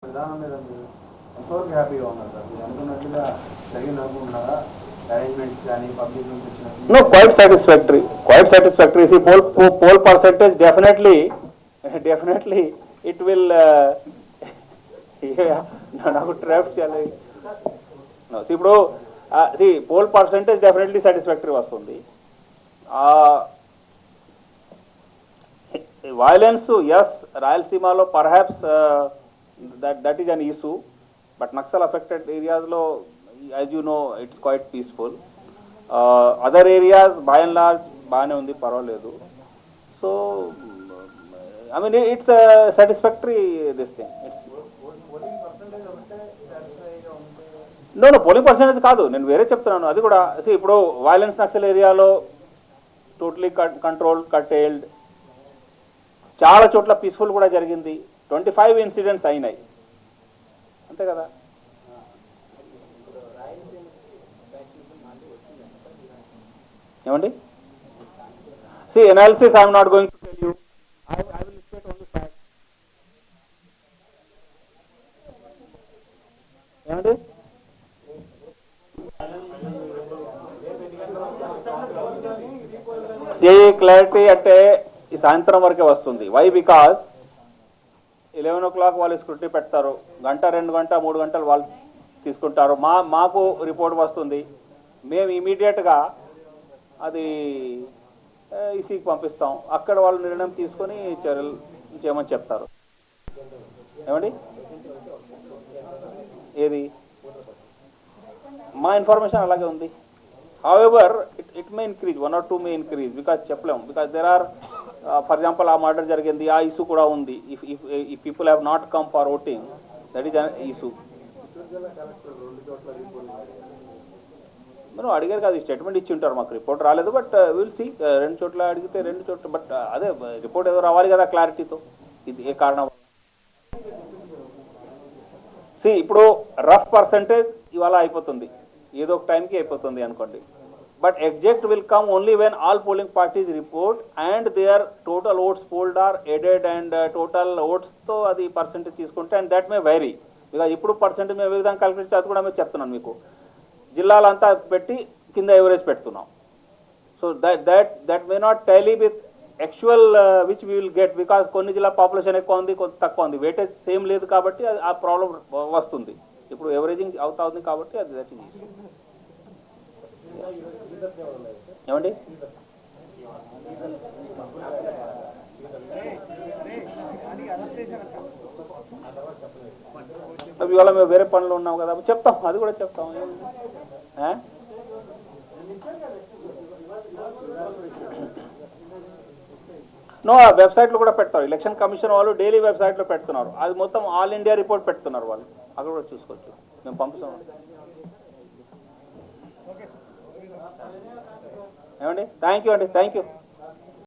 విధానం మీద మీరు ఎంతవరకు హ్యాపీగా ఉన్నారు సార్? మీరు అనుకున్నట్టుగా జరిగిందనుకుంటున్నారా? అరేంజ్మెంట్స్ కానీ పబ్లిక్ నుంచి వచ్చిన No, quite satisfactory. Quite satisfactory. See, poll percentage definitely it will. Yeah, నాకు ట్రాప్ చేయాలి. No, see, ఇప్పుడు see, poll percentage definitely satisfactory వస్తుంది. Violence, yes, Rayalaseemalo perhaps that is an issue, but Naxal affected areas lo, as you know, it's quite peaceful. Other areas by and large baane undi parvaledu. So I mean it's a satisfactory this thing. No, polling percentage కాదు, నేను వేరే చెప్తున్నాను. అది కూడా ఇప్పుడు violence Naxal ఏరియాలో totally control కటేల్డ్, చాలా చోట్ల పీస్ఫుల్ కూడా జరిగింది. 25 ఇన్సిడెంట్స్ అయినాయి, అంతే కదా. ఏమండి? See, analysis I am not going to tell you. I will state only facts. ఏమండి? క్లారిటీ అంటే ఈ సాయంత్రం వరకే వస్తుంది. వై? బికాజ్ 11 o'clock వాళ్ళు స్క్రూటినీ పెడతారు, గంట 2 గంట 3 గంటలు వాళ్ళు తీసుకుంటారు. మాకు రిపోర్ట్ వస్తుంది, మేము ఇమీడియట్గా అది ఈసీకి పంపిస్తాం. అక్కడ వాళ్ళు నిర్ణయం తీసుకొని చర్యలు చేయమని చెప్తారు. ఏమండి? ఏది? మా ఇన్ఫర్మేషన్ అలాగే ఉంది. However it may increase, 1 or 2 may increase, because చెప్పలేము. Because there are for example ఆ మర్డర్ జరిగింది, ఆ ఇష్యూ కూడా ఉంది. If people have not come for voting, that is an issue. మనం అడిగారు కదా, స్టేట్మెంట్ ఇచ్చి ఉంటారు, మాకు రిపోర్ట్ రాలేదు. బట్ విల్ సీ, 2 చోట్ల అడిగితే 2 చోట్ల, బట్ అదే రిపోర్ట్ ఏదో రావాలి కదా క్లారిటీతో, ఇది ఏ కారణం. సి ఇప్పుడు రఫ్ పర్సెంటేజ్ ఇవాళ అయిపోతుంది, ఏదో ఒక టైంకి అయిపోతుంది అనుకోండి. But exact will come only when all polling parties report and their total votes polled are added and total ఓట్స్తో అది పర్సెంటేజ్ తీసుకుంటే, and that may vary. Because ఇప్పుడు పర్సెంటేజ్ మేము ఏ విధంగా క్యాలిక్యులేట్ చేసి కూడా మేము చెప్తున్నాను మీకు. జిల్లాలంతా పెట్టి కింద ఎవరేజ్ పెడుతున్నాం. So that may not Tally with actual which we will get, because కొన్ని జిల్లా పాపులేషన్ ఎక్కువ ఉంది, కొంత తక్కువ ఉంది, వెయిటేజ్ సేమ్ లేదు కాబట్టి ఆ ప్రాబ్లం వస్తుంది. ఇప్పుడు ఎవరేజింగ్ అవుతా ఉంది కాబట్టి అది దట్ ఈజ్. ఏమండి? ఇవాళ మేము వేరే పనులు ఉన్నాం కదా, చెప్తాం, అది కూడా చెప్తాం. నో, ఆ వెబ్సైట్లో కూడా పెడతారు. ఎలక్షన్ కమిషన్ వాళ్ళు డైలీ వెబ్సైట్లో పెడుతున్నారు. అది మొత్తం ఆల్ ఇండియా రిపోర్ట్ పెడుతున్నారు వాళ్ళు, అక్కడ కూడా చూసుకోవచ్చు. మేము పంపిస్తాం. ఏమండి? థ్యాంక్ యూ అండి, థ్యాంక్ యూ.